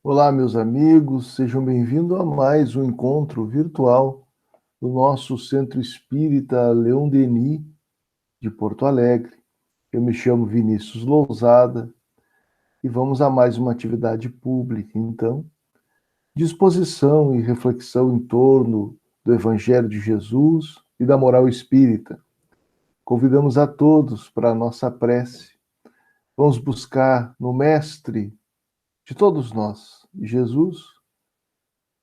Olá, meus amigos, sejam bem-vindos a mais um encontro virtual do nosso Centro Espírita Leão Denis de Porto Alegre. Eu me chamo Vinícius Lousada e vamos a mais uma atividade pública, então, de exposição e reflexão em torno do Evangelho de Jesus e da moral espírita. Convidamos a todos para a nossa prece. Vamos buscar no Mestre de todos nós, Jesus,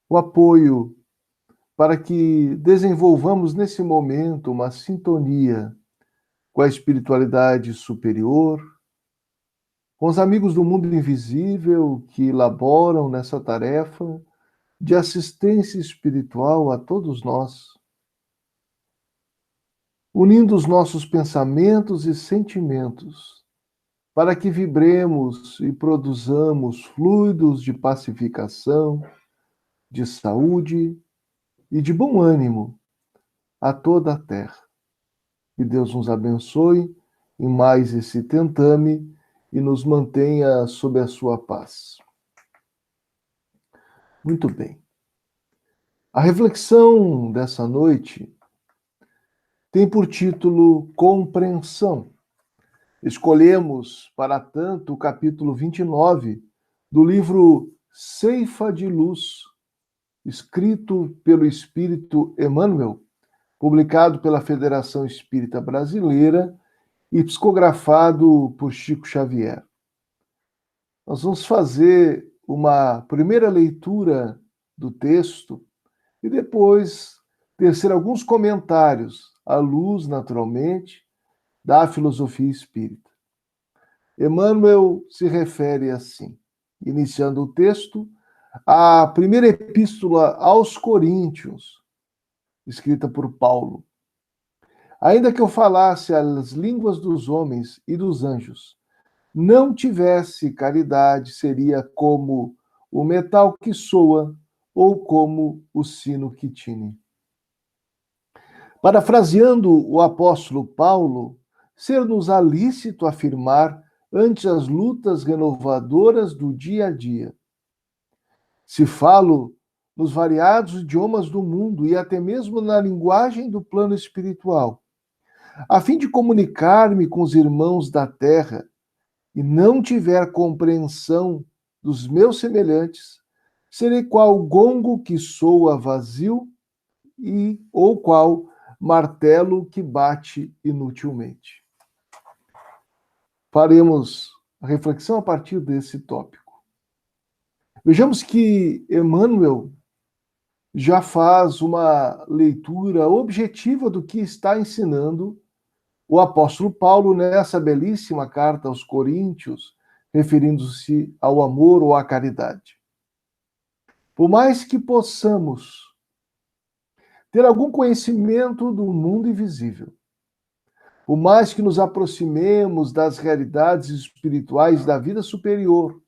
o apoio para que desenvolvamos nesse momento uma sintonia com a espiritualidade superior, com os amigos do mundo invisível que elaboram nessa tarefa de assistência espiritual a todos nós, unindo os nossos pensamentos e sentimentos para que vibremos e produzamos fluidos de pacificação, de saúde e de bom ânimo a toda a terra. Que Deus nos abençoe em mais esse tentame e nos mantenha sob a sua paz. Muito bem. A reflexão dessa noite tem por título Compreensão. Escolhemos, para tanto, o capítulo 29 do livro Ceifa de Luz, escrito pelo Espírito Emmanuel, publicado pela Federação Espírita Brasileira e psicografado por Chico Xavier. Nós vamos fazer uma primeira leitura do texto e depois tecer alguns comentários, à luz, naturalmente, da filosofia espírita. Emmanuel se refere assim, iniciando o texto, à primeira epístola aos Coríntios, escrita por Paulo. Ainda que eu falasse as línguas dos homens e dos anjos, não tivesse caridade, seria como o metal que soa ou como o sino que tine. Parafraseando o apóstolo Paulo, ser-nos-á lícito afirmar ante as lutas renovadoras do dia a dia. Se falo nos variados idiomas do mundo e até mesmo na linguagem do plano espiritual, a fim de comunicar-me com os irmãos da terra, e não tiver compreensão dos meus semelhantes, serei qual gongo que soa vazio ou qual martelo que bate inutilmente. Faremos a reflexão a partir desse tópico. Vejamos que Emmanuel já faz uma leitura objetiva do que está ensinando o apóstolo Paulo nessa belíssima carta aos Coríntios, referindo-se ao amor ou à caridade. Por mais que possamos ter algum conhecimento do mundo invisível, por mais que nos aproximemos das realidades espirituais da vida superior,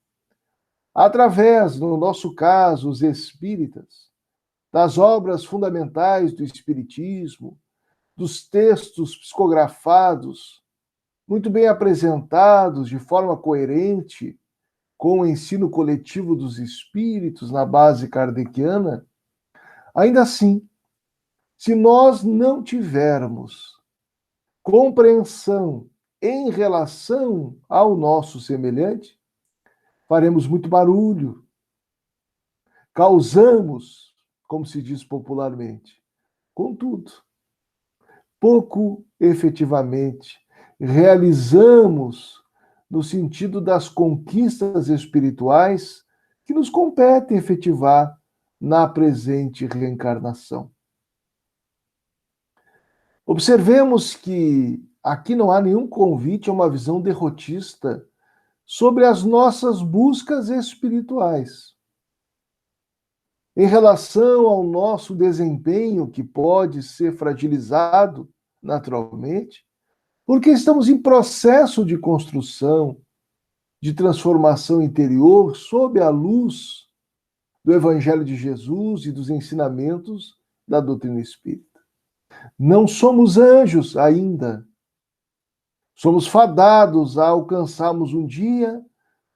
através, no nosso caso, os espíritas, das obras fundamentais do espiritismo, dos textos psicografados, muito bem apresentados de forma coerente com o ensino coletivo dos espíritos na base kardeciana, ainda assim, se nós não tivermos compreensão em relação ao nosso semelhante, faremos muito barulho, causamos, como se diz popularmente, contudo, pouco efetivamente realizamos no sentido das conquistas espirituais que nos competem efetivar na presente reencarnação. Observemos que aqui não há nenhum convite a uma visão derrotista sobre as nossas buscas espirituais. Em relação ao nosso desempenho, que pode ser fragilizado naturalmente, porque estamos em processo de construção, de transformação interior sob a luz do Evangelho de Jesus e dos ensinamentos da doutrina espírita. Não somos anjos ainda. Somos fadados a alcançarmos um dia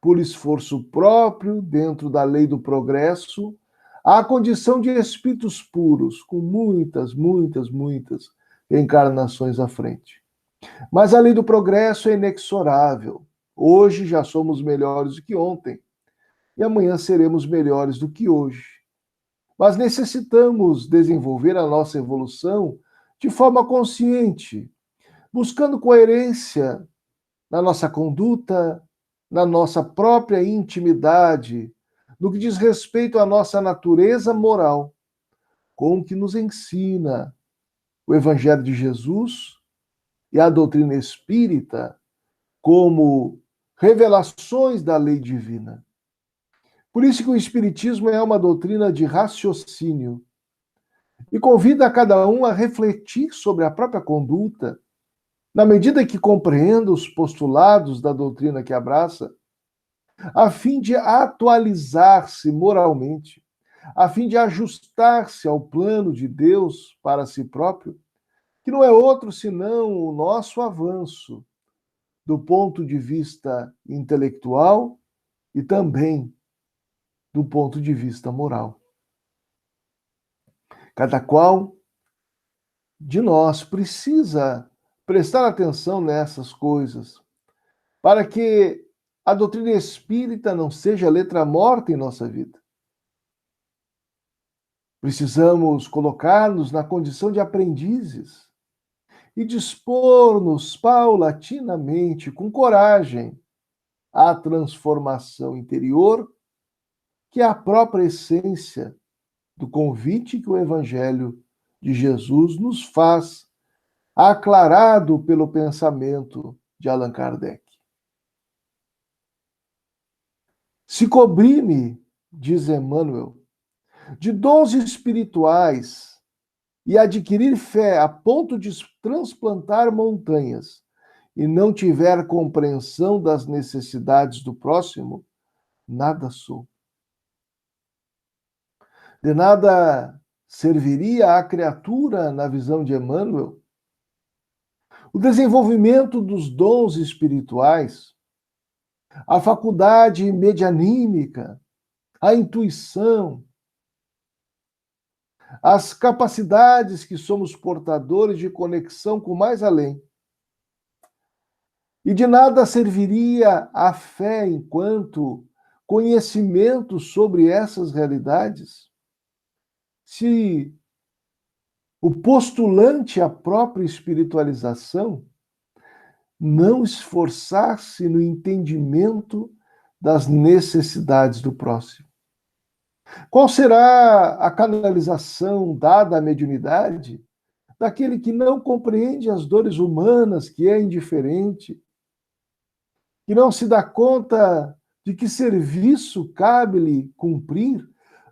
por esforço próprio, dentro da lei do progresso, à condição de espíritos puros, com muitas, muitas, muitas encarnações à frente. Mas a lei do progresso é inexorável. Hoje já somos melhores do que ontem, e amanhã seremos melhores do que hoje. Mas necessitamos desenvolver a nossa evolução de forma consciente, buscando coerência na nossa conduta, na nossa própria intimidade, no que diz respeito à nossa natureza moral, com o que nos ensina o Evangelho de Jesus e a doutrina espírita como revelações da lei divina. Por isso que o Espiritismo é uma doutrina de raciocínio e convida a cada um a refletir sobre a própria conduta, na medida que compreenda os postulados da doutrina que abraça, a fim de atualizar-se moralmente, a fim de ajustar-se ao plano de Deus para si próprio, que não é outro senão o nosso avanço do ponto de vista intelectual e também do ponto de vista moral. Cada qual de nós precisa prestar atenção nessas coisas, para que a doutrina espírita não seja letra morta em nossa vida. Precisamos colocar-nos na condição de aprendizes e dispor-nos paulatinamente, com coragem, à transformação interior, que é a própria essência do convite que o Evangelho de Jesus nos faz, aclarado pelo pensamento de Allan Kardec. Se cobrir-me, diz Emmanuel, de dons espirituais e adquirir fé a ponto de transplantar montanhas e não tiver compreensão das necessidades do próximo, nada sou. De nada serviria à criatura, na visão de Emmanuel, o desenvolvimento dos dons espirituais, a faculdade medianímica, a intuição, as capacidades que somos portadores de conexão com o mais além. E de nada serviria a fé enquanto conhecimento sobre essas realidades se o postulante à própria espiritualização não esforçar-se no entendimento das necessidades do próximo. Qual será a canalização dada à mediunidade daquele que não compreende as dores humanas, que é indiferente, que não se dá conta de que serviço cabe-lhe cumprir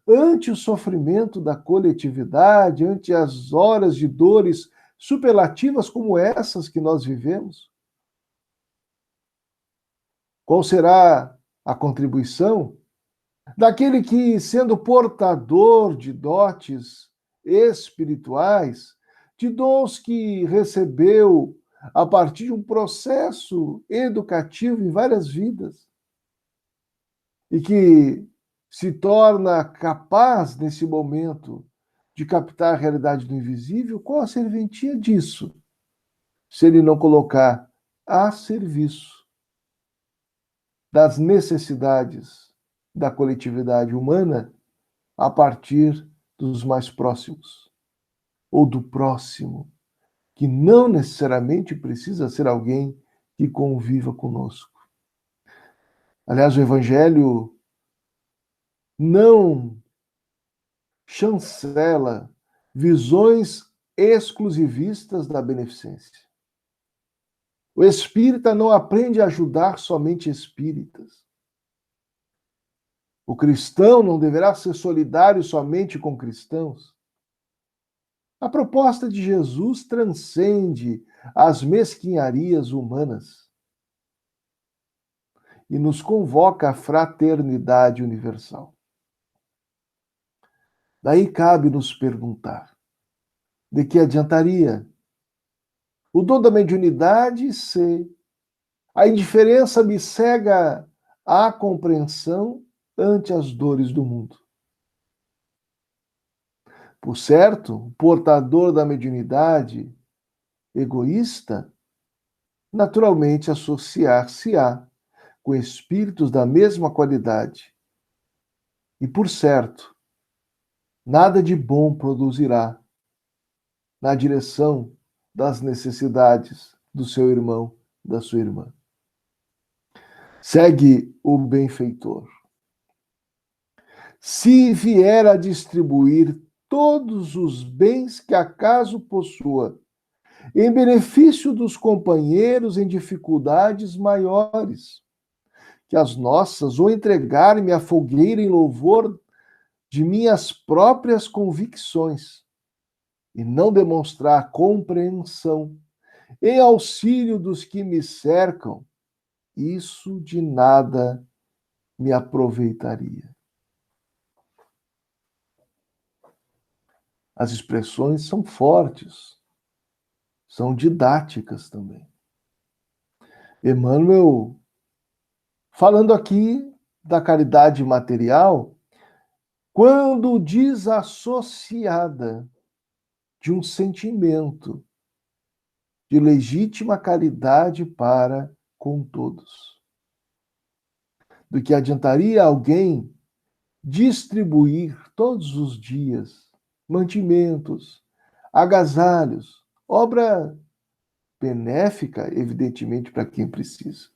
ante o sofrimento da coletividade, ante as horas de dores superlativas como essas que nós vivemos? Qual será a contribuição daquele que, sendo portador de dotes espirituais, de dons que recebeu a partir de um processo educativo em várias vidas, e que se torna capaz, nesse momento, de captar a realidade do invisível? Qual a serventia disso, se ele não colocar a serviço das necessidades da coletividade humana a partir dos mais próximos, ou do próximo, que não necessariamente precisa ser alguém que conviva conosco? Aliás, o Evangelho não chancela visões exclusivistas da beneficência. O espírita não aprende a ajudar somente espíritas. O cristão não deverá ser solidário somente com cristãos. A proposta de Jesus transcende as mesquinharias humanas e nos convoca à fraternidade universal. Daí cabe nos perguntar: de que adiantaria o dom da mediunidade se a indiferença me cega a compreensão ante as dores do mundo. Por certo, o portador da mediunidade egoísta naturalmente associar-se-á com espíritos da mesma qualidade. E, por certo, nada de bom produzirá na direção das necessidades do seu irmão, da sua irmã. Segue o benfeitor. Se vier a distribuir todos os bens que acaso possua, em benefício dos companheiros em dificuldades maiores que as nossas, ou entregar-me à fogueira em louvor de minhas próprias convicções, e não demonstrar compreensão em auxílio dos que me cercam, isso de nada me aproveitaria. As expressões são fortes, são didáticas também. Emmanuel, falando aqui da caridade material, quando desassociada de um sentimento de legítima caridade para com todos. Do que adiantaria alguém distribuir todos os dias mantimentos, agasalhos, obra benéfica, evidentemente, para quem precisa.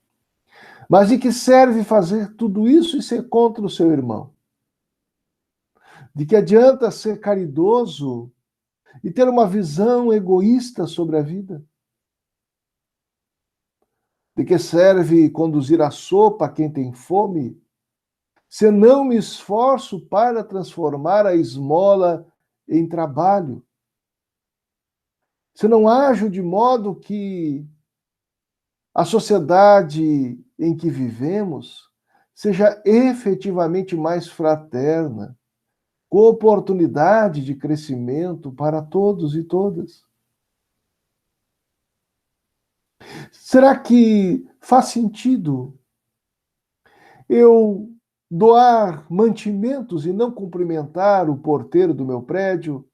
Mas de que serve fazer tudo isso e ser contra o seu irmão? De que adianta ser caridoso e ter uma visão egoísta sobre a vida? De que serve conduzir a sopa a quem tem fome, se eu não me esforço para transformar a esmola em trabalho? Se não ajo de modo que a sociedade em que vivemos seja efetivamente mais fraterna, com oportunidade de crescimento para todos e todas? Será que faz sentido eu doar mantimentos e não cumprimentar o porteiro do meu prédio?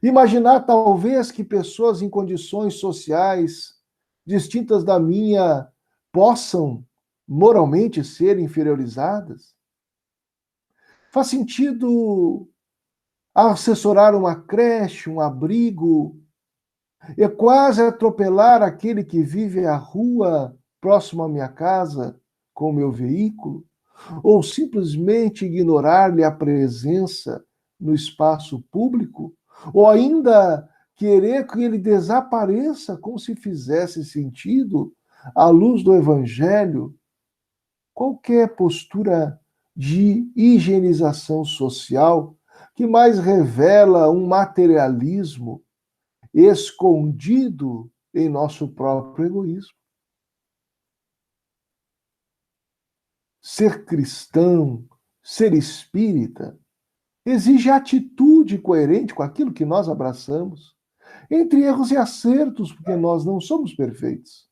Imaginar talvez que pessoas em condições sociais distintas da minha possam moralmente ser inferiorizadas? Faz sentido assessorar uma creche, um abrigo, e quase atropelar aquele que vive à rua próximo à minha casa com o meu veículo? Ou simplesmente ignorar-lhe a presença no espaço público? Ou ainda querer que ele desapareça como se fizesse sentido à luz do Evangelho? Qualquer postura de higienização social que mais revela um materialismo escondido em nosso próprio egoísmo. Ser cristão, ser espírita, exige atitude coerente com aquilo que nós abraçamos, entre erros e acertos, porque nós não somos perfeitos.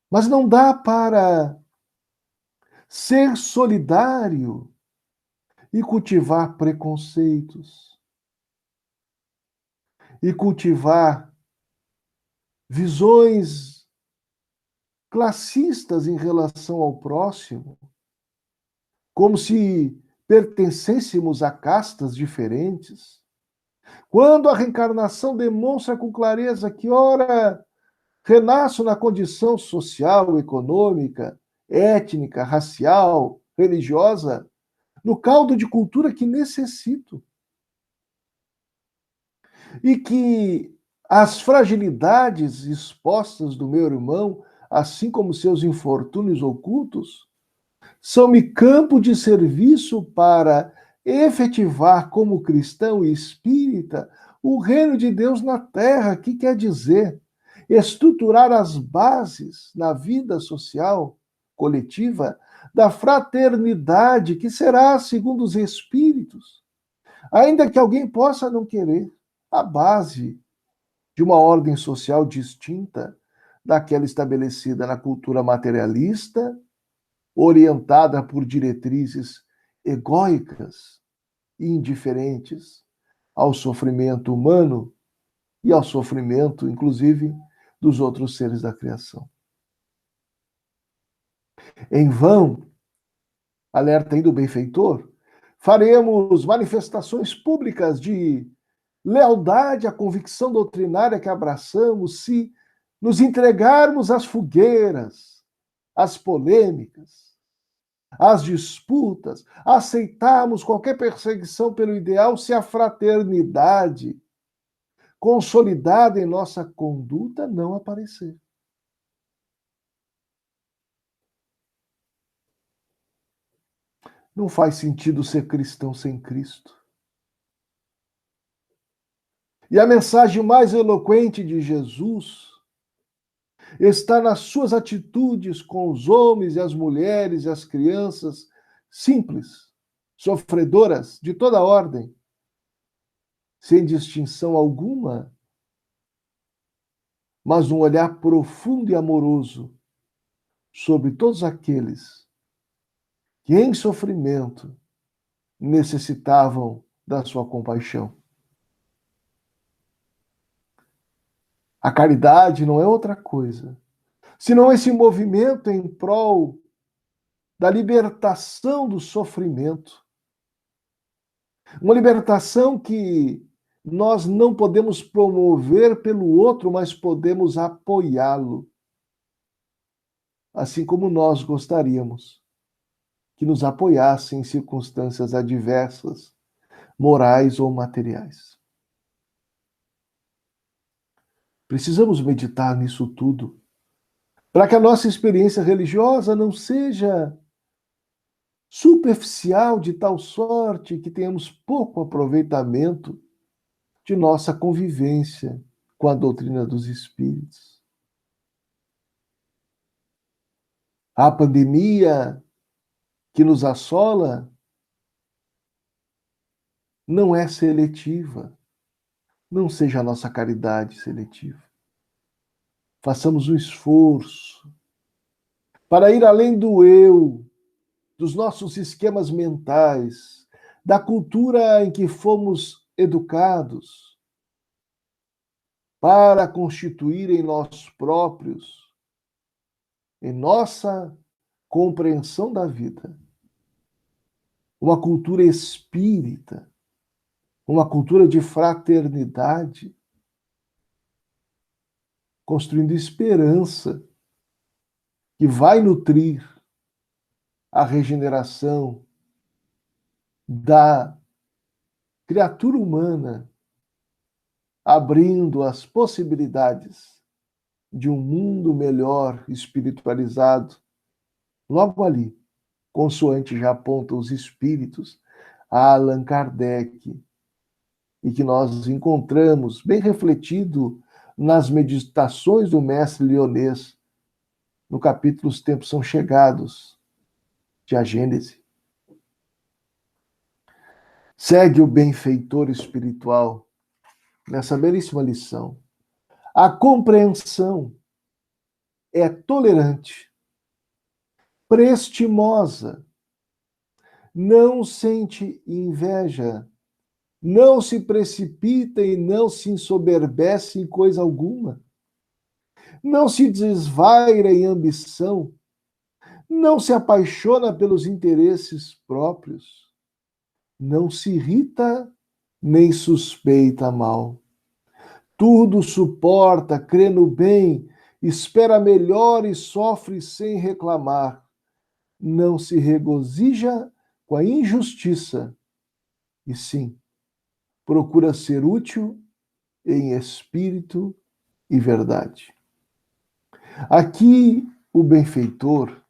Mas não dá para ser solidário e cultivar preconceitos, e cultivar visões classistas em relação ao próximo, como se pertencêssemos a castas diferentes. Quando a reencarnação demonstra com clareza que, ora, renasço na condição social, econômica, étnica, racial, religiosa, no caldo de cultura que necessito. E que as fragilidades expostas do meu irmão, assim como seus infortúnios ocultos, são-me campo de serviço para efetivar como cristão e espírita o reino de Deus na terra, que quer dizer estruturar as bases na vida social coletiva da fraternidade que será segundo os espíritos, ainda que alguém possa não querer, a base de uma ordem social distinta daquela estabelecida na cultura materialista, orientada por diretrizes egóicas e indiferentes ao sofrimento humano e ao sofrimento, inclusive, dos outros seres da criação. Em vão, alerta ainda o benfeitor, faremos manifestações públicas de lealdade à convicção doutrinária que abraçamos se nos entregarmos às fogueiras, às polêmicas, às disputas, aceitarmos qualquer perseguição pelo ideal se a fraternidade consolidada em nossa conduta não aparecer. Não faz sentido ser cristão sem Cristo. E a mensagem mais eloquente de Jesus está nas suas atitudes com os homens e as mulheres e as crianças simples, sofredoras de toda ordem, sem distinção alguma, mas um olhar profundo e amoroso sobre todos aqueles que em sofrimento necessitavam da sua compaixão. A caridade não é outra coisa, senão esse movimento em prol da libertação do sofrimento. Uma libertação que nós não podemos promover pelo outro, mas podemos apoiá-lo. Assim como nós gostaríamos que nos apoiassem em circunstâncias adversas, morais ou materiais. Precisamos meditar nisso tudo, para que a nossa experiência religiosa não seja superficial de tal sorte que tenhamos pouco aproveitamento de nossa convivência com a doutrina dos espíritos. A pandemia que nos assola não é seletiva. Não seja a nossa caridade seletiva. Façamos um esforço para ir além do eu, dos nossos esquemas mentais, da cultura em que fomos educados, para constituir em nós próprios, em nossa compreensão da vida, uma cultura espírita, uma cultura de fraternidade, construindo esperança que vai nutrir a regeneração da criatura humana, abrindo as possibilidades de um mundo melhor espiritualizado, logo ali, consoante já apontam os espíritos, a Allan Kardec, e que nós encontramos bem refletido nas meditações do mestre Lyonês, no capítulo Os Tempos São Chegados, de A Gênese. Segue o benfeitor espiritual nessa belíssima lição. A compreensão é tolerante, prestimosa, não sente inveja, não se precipita e não se ensoberbece em coisa alguma, não se desvaira em ambição, não se apaixona pelos interesses próprios, não se irrita nem suspeita mal. Tudo suporta, crê no bem, espera melhor e sofre sem reclamar. Não se regozija com a injustiça, e sim, procura ser útil em espírito e verdade. Aqui, o benfeitor,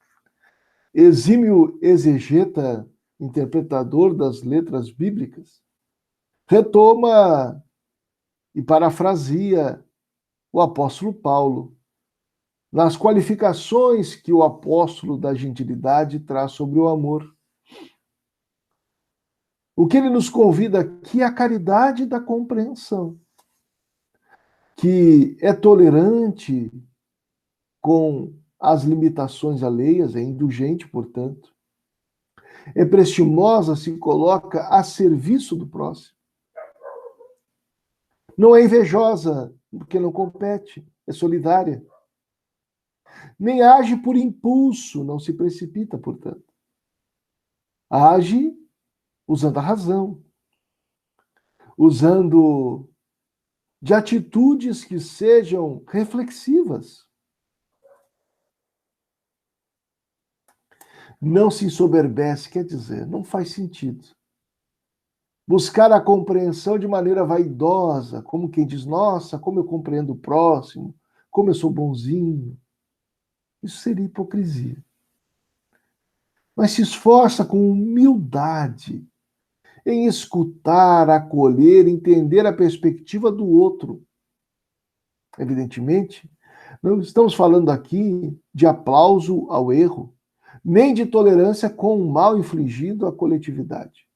exímio exegeta, interpretador das letras bíblicas, retoma e parafrasia o apóstolo Paulo nas qualificações que o apóstolo da gentilidade traz sobre o amor. O que ele nos convida aqui é a caridade da compreensão, que é tolerante, com as limitações alheias, é indulgente, portanto. É prestimosa, se coloca a serviço do próximo. Não é invejosa, porque não compete, é solidária. Nem age por impulso, não se precipita, portanto. Age usando a razão, usando de atitudes que sejam reflexivas. Não se ensoberbece, quer dizer, não faz sentido. Buscar a compreensão de maneira vaidosa, como quem diz, nossa, como eu compreendo o próximo, como eu sou bonzinho. Isso seria hipocrisia. Mas se esforça com humildade em escutar, acolher, entender a perspectiva do outro. Evidentemente, não estamos falando aqui de aplauso ao erro, nem de tolerância com o mal infligido à coletividade.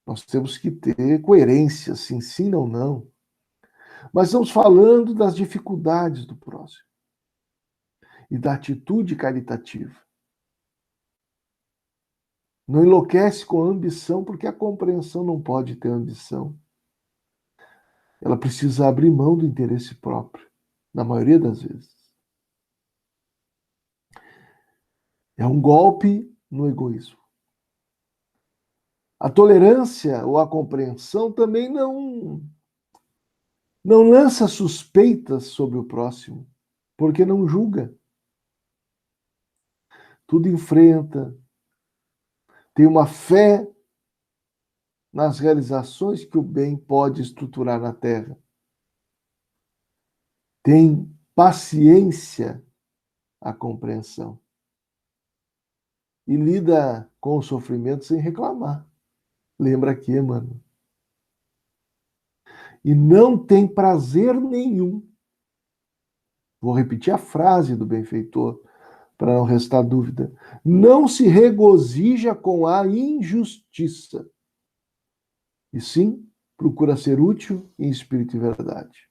Nós temos que ter coerência, se ensina ou não. Mas estamos falando das dificuldades do próximo e da atitude caritativa. Não enlouquece com a ambição, porque a compreensão não pode ter ambição. Ela precisa abrir mão do interesse próprio, na maioria das vezes. É um golpe no egoísmo. A tolerância ou a compreensão também não lança suspeitas sobre o próximo, porque não julga. Tudo enfrenta, tem uma fé nas realizações que o bem pode estruturar na Terra. Tem paciência a compreensão. E lida com o sofrimento sem reclamar. Lembra aqui, mano. E não tem prazer nenhum. Vou repetir a frase do benfeitor, para não restar dúvida. Não se regozija com a injustiça. E sim, procura ser útil em espírito e verdade.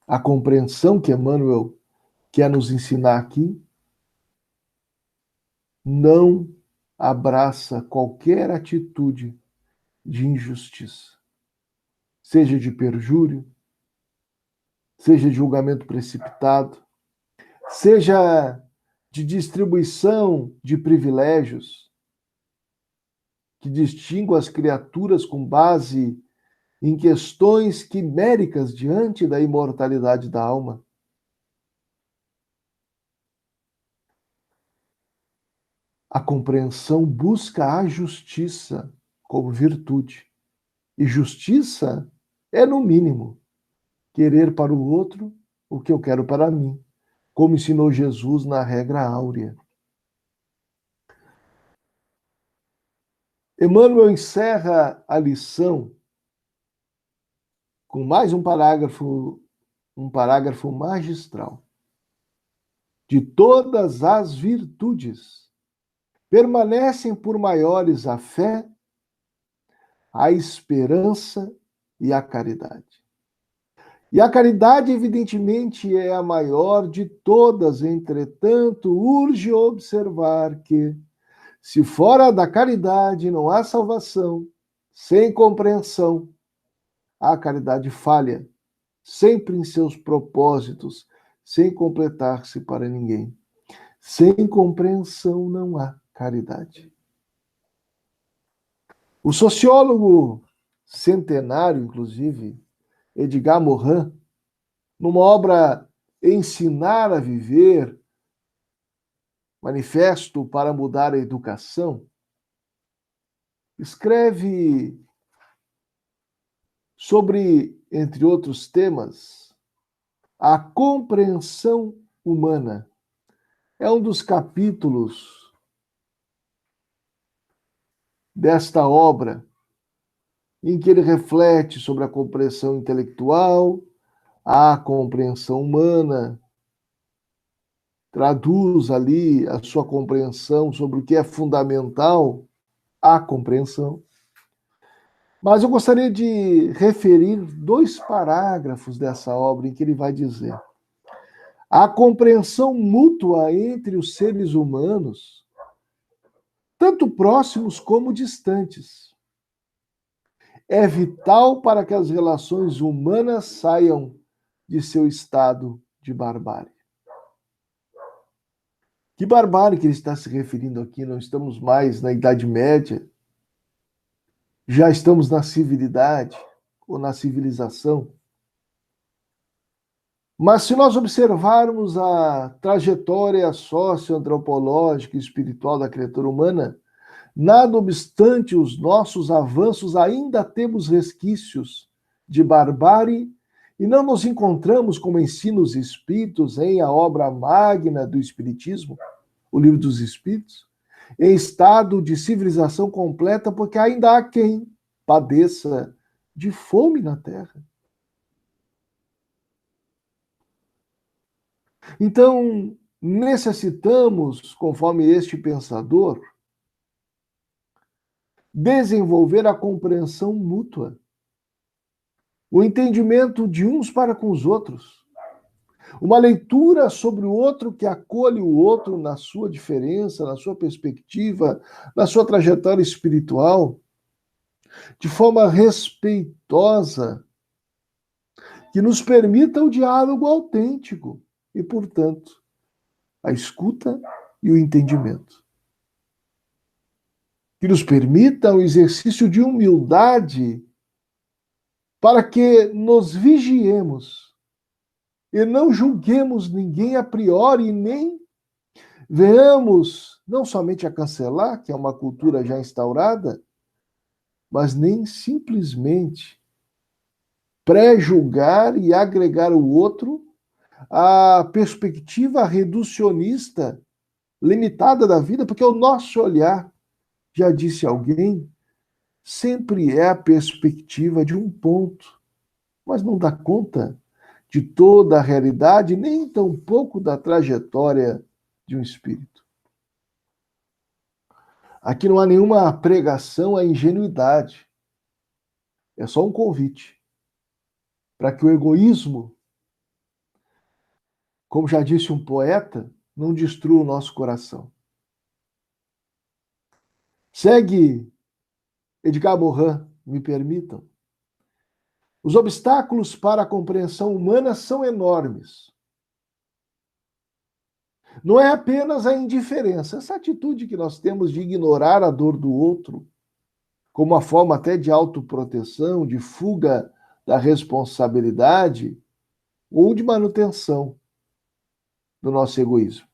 A compreensão que Emmanuel quer nos ensinar aqui não abraça qualquer atitude de injustiça, seja de perjúrio, seja de julgamento precipitado, seja de distribuição de privilégios que distinguam as criaturas com base em questões quiméricas diante da imortalidade da alma. A compreensão busca a justiça como virtude. E justiça é, no mínimo, querer para o outro o que eu quero para mim, como ensinou Jesus na regra áurea. Emmanuel encerra a lição com mais um parágrafo magistral. De todas as virtudes, permanecem por maiores a fé, a esperança e a caridade. E a caridade, evidentemente, é a maior de todas, entretanto, urge observar que, se fora da caridade não há salvação, sem compreensão, a caridade falha, sempre em seus propósitos, sem completar-se para ninguém. Sem compreensão não há caridade. O sociólogo centenário, inclusive, Edgar Morin, numa obra Ensinar a Viver, Manifesto para Mudar a Educação, escreve sobre, entre outros temas, a compreensão humana. É um dos capítulos desta obra em que ele reflete sobre a compreensão intelectual, a compreensão humana, traduz ali a sua compreensão sobre o que é fundamental, a compreensão. Mas eu gostaria de referir 2 parágrafos dessa obra em que ele vai dizer: a compreensão mútua entre os seres humanos, tanto próximos como distantes, é vital para que as relações humanas saiam de seu estado de barbárie. Que barbárie que ele está se referindo aqui? Não estamos mais na Idade Média, já estamos na civilidade ou na civilização. Mas se nós observarmos a trajetória socioantropológica e espiritual da criatura humana, nada obstante os nossos avanços, ainda temos resquícios de barbárie e não nos encontramos, como ensina os espíritos em a obra magna do Espiritismo, o Livro dos Espíritos, em estado de civilização completa, porque ainda há quem padeça de fome na Terra. Então, necessitamos, conforme este pensador, desenvolver a compreensão mútua, o entendimento de uns para com os outros, uma leitura sobre o outro que acolhe o outro na sua diferença, na sua perspectiva, na sua trajetória espiritual, de forma respeitosa, que nos permita o diálogo autêntico e, portanto, a escuta e o entendimento. Que nos permita o exercício de humildade para que nos vigiemos e não julguemos ninguém a priori, nem venhamos não somente a cancelar, que é uma cultura já instaurada, mas nem simplesmente pré-julgar e agregar o outro à perspectiva reducionista limitada da vida, porque o nosso olhar, já disse alguém, sempre é a perspectiva de um ponto, mas não dá conta de toda a realidade, nem tampouco da trajetória de um espírito. Aqui não há nenhuma pregação à ingenuidade. É só um convite para que o egoísmo, como já disse um poeta, não destrua o nosso coração. Segue Edgar Morin, me permitam. Os obstáculos para a compreensão humana são enormes. Não é apenas a indiferença, essa atitude que nós temos de ignorar a dor do outro, como uma forma até de autoproteção, de fuga da responsabilidade ou de manutenção do nosso egoísmo.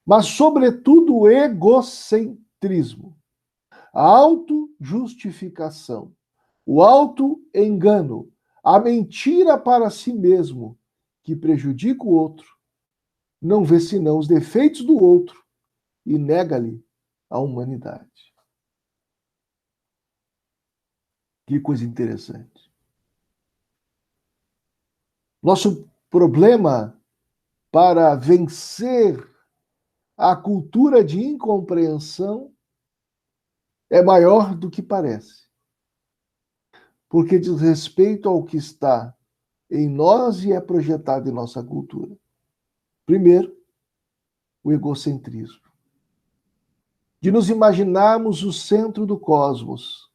Mas, sobretudo, o egocentrismo, a autojustificação, o autoengano, a mentira para si mesmo, que prejudica o outro, não vê senão os defeitos do outro e nega-lhe a humanidade. Que coisa interessante. Nosso problema para vencer a cultura de incompreensão é maior do que parece. Porque diz respeito ao que está em nós e é projetado em nossa cultura. Primeiro, o egocentrismo. De nos imaginarmos o centro do cosmos,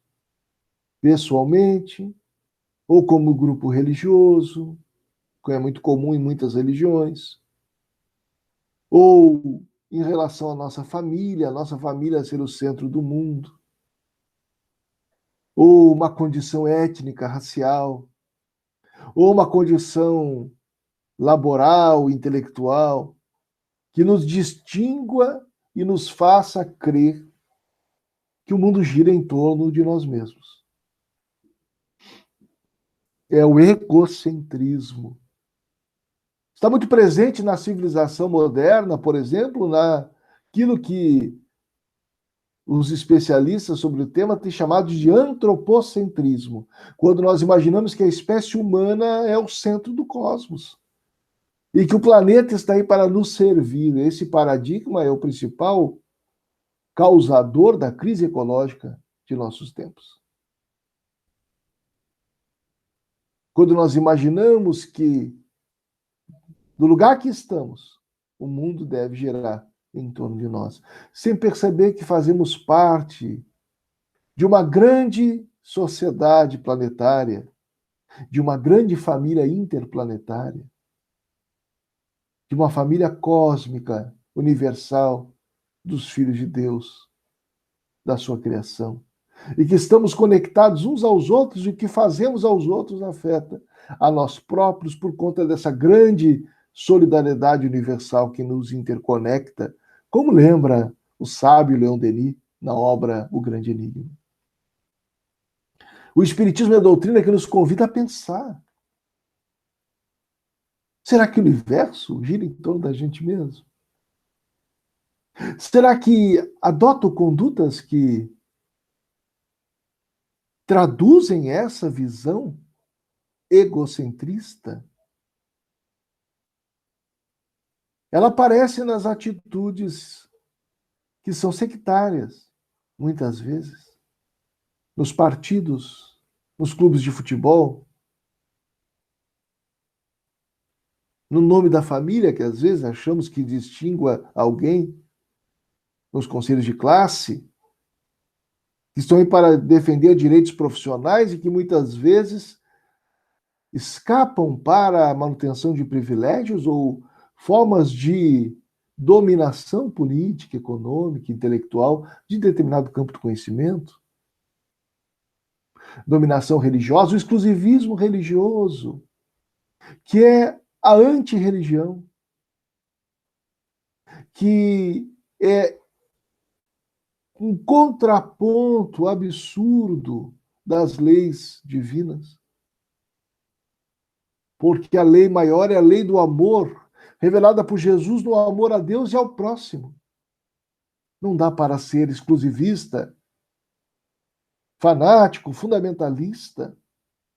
pessoalmente, ou como grupo religioso, que é muito comum em muitas religiões, ou em relação à nossa família, a nossa família ser o centro do mundo, ou uma condição étnica, racial, ou uma condição laboral, intelectual, que nos distingua e nos faça crer que o mundo gira em torno de nós mesmos. É o egocentrismo. Está muito presente na civilização moderna, por exemplo, naquilo que os especialistas sobre o tema têm chamado de antropocentrismo, quando nós imaginamos que a espécie humana é o centro do cosmos e que o planeta está aí para nos servir. Esse paradigma é o principal causador da crise ecológica de nossos tempos. Quando nós imaginamos que, do lugar que estamos, o mundo deve girar em torno de nós, sem perceber que fazemos parte de uma grande sociedade planetária, de uma grande família interplanetária, de uma família cósmica, universal, dos filhos de Deus, da sua criação. E que estamos conectados uns aos outros e o que fazemos aos outros afeta a nós próprios por conta dessa grande solidariedade universal que nos interconecta, como lembra o sábio Leon Denis na obra O Grande Enigma. O Espiritismo é a doutrina que nos convida a pensar. Será que o universo gira em torno da gente mesmo? Será que adoto condutas que traduzem essa visão egocentrista? Ela aparece nas atitudes que são sectárias, muitas vezes, nos partidos, nos clubes de futebol, no nome da família, que às vezes achamos que distingua alguém, nos conselhos de classe, que estão aí para defender direitos profissionais e que muitas vezes escapam para a manutenção de privilégios ou formas de dominação política, econômica, intelectual de determinado campo do conhecimento. Dominação religiosa, o exclusivismo religioso, que é a antirreligião, que é um contraponto absurdo das leis divinas. Porque a lei maior é a lei do amor, revelada por Jesus no amor a Deus e ao próximo. Não dá para ser exclusivista, fanático, fundamentalista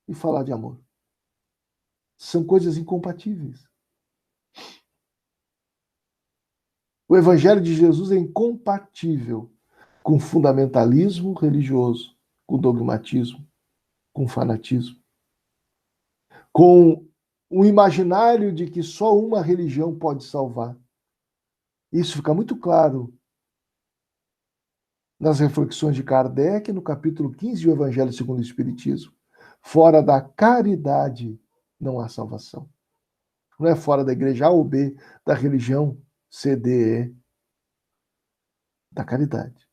e falar de amor. São coisas incompatíveis. O Evangelho de Jesus é incompatível com fundamentalismo religioso, com dogmatismo, com fanatismo, com o imaginário de que só uma religião pode salvar. Isso fica muito claro nas reflexões de Kardec, no capítulo 15 do Evangelho segundo o Espiritismo. Fora da caridade não há salvação. Não é fora da igreja A ou B, da religião C, D, E, da caridade.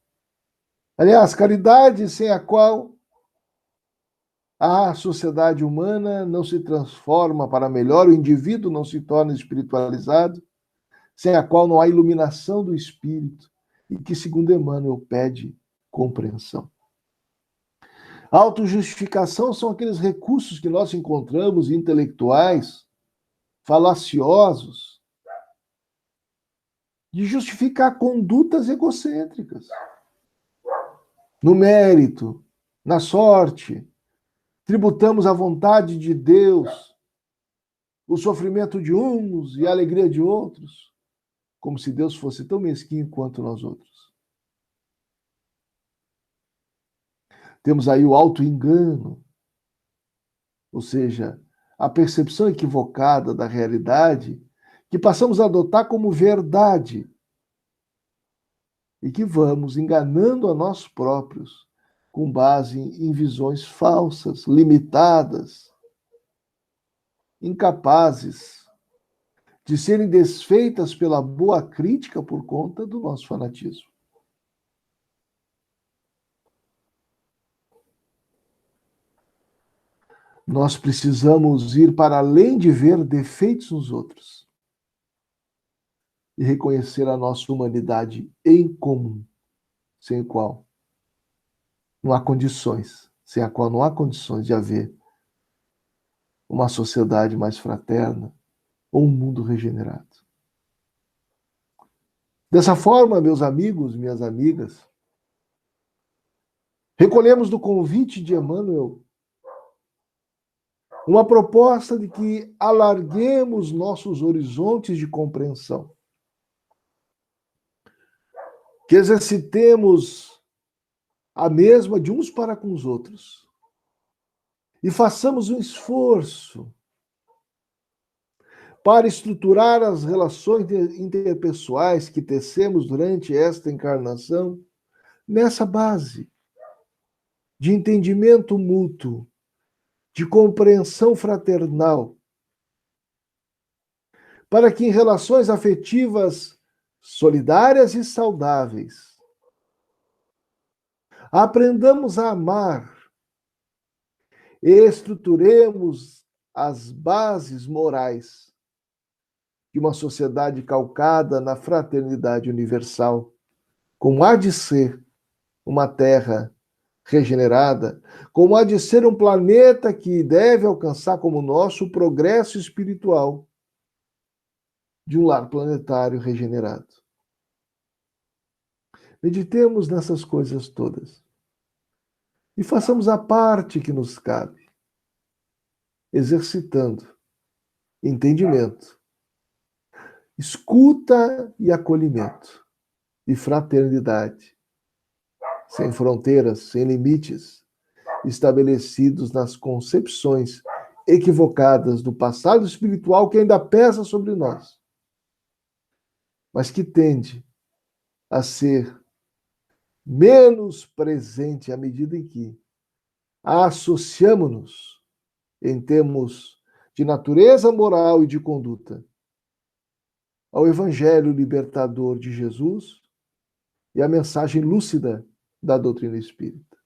Aliás, caridade sem a qual a sociedade humana não se transforma para melhor, o indivíduo não se torna espiritualizado, sem a qual não há iluminação do espírito, e que, segundo Emmanuel, pede compreensão. A autojustificação são aqueles recursos que nós encontramos intelectuais, falaciosos, de justificar condutas egocêntricas. No mérito, na sorte, tributamos à vontade de Deus o sofrimento de uns e a alegria de outros, como se Deus fosse tão mesquinho quanto nós outros. Temos aí o auto-engano, ou seja, a percepção equivocada da realidade que passamos a adotar como verdade e que vamos enganando a nós próprios com base em visões falsas, limitadas, incapazes de serem desfeitas pela boa crítica por conta do nosso fanatismo. Nós precisamos ir para além de ver defeitos nos outros e reconhecer a nossa humanidade em comum, sem a qual não há condições, sem a qual não há condições de haver uma sociedade mais fraterna ou um mundo regenerado. Dessa forma, meus amigos, minhas amigas, recolhemos do convite de Emmanuel uma proposta de que alarguemos nossos horizontes de compreensão, que exercitemos a mesma de uns para com os outros. E façamos um esforço para estruturar as relações interpessoais que tecemos durante esta encarnação nessa base de entendimento mútuo, de compreensão fraternal, para que em relações afetivas solidárias e saudáveis aprendamos a amar e estruturemos as bases morais de uma sociedade calcada na fraternidade universal, como há de ser uma terra regenerada, como há de ser um planeta que deve alcançar como nosso o progresso espiritual de um lar planetário regenerado. Meditemos nessas coisas todas e façamos a parte que nos cabe, exercitando entendimento, escuta e acolhimento, e fraternidade, sem fronteiras, sem limites, estabelecidos nas concepções equivocadas do passado espiritual que ainda pesa sobre nós, mas que tende a ser menos presente à medida em que associamos-nos em termos de natureza moral e de conduta ao Evangelho libertador de Jesus e à mensagem lúcida da doutrina espírita.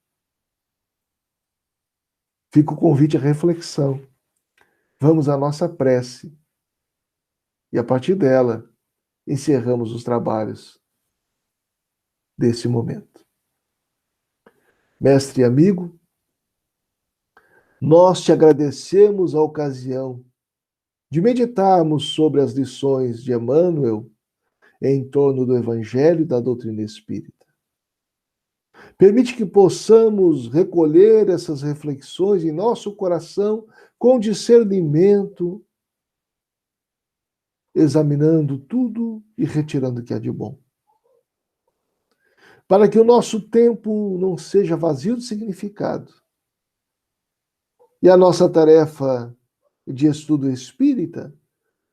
Fica o convite à reflexão. Vamos à nossa prece e, a partir dela, encerramos os trabalhos desse momento. Mestre e amigo, nós te agradecemos a ocasião de meditarmos sobre as lições de Emmanuel em torno do Evangelho e da doutrina espírita. Permite que possamos recolher essas reflexões em nosso coração com discernimento, examinando tudo e retirando o que há de bom. Para que o nosso tempo não seja vazio de significado e a nossa tarefa de estudo espírita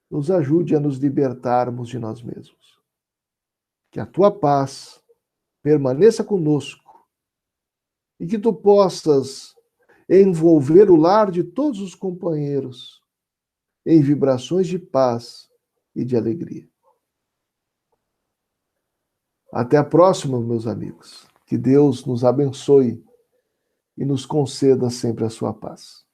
nos ajude a nos libertarmos de nós mesmos. Que a tua paz permaneça conosco e que tu possas envolver o lar de todos os companheiros em vibrações de paz e de alegria. Até a próxima, meus amigos. Que Deus nos abençoe e nos conceda sempre a sua paz.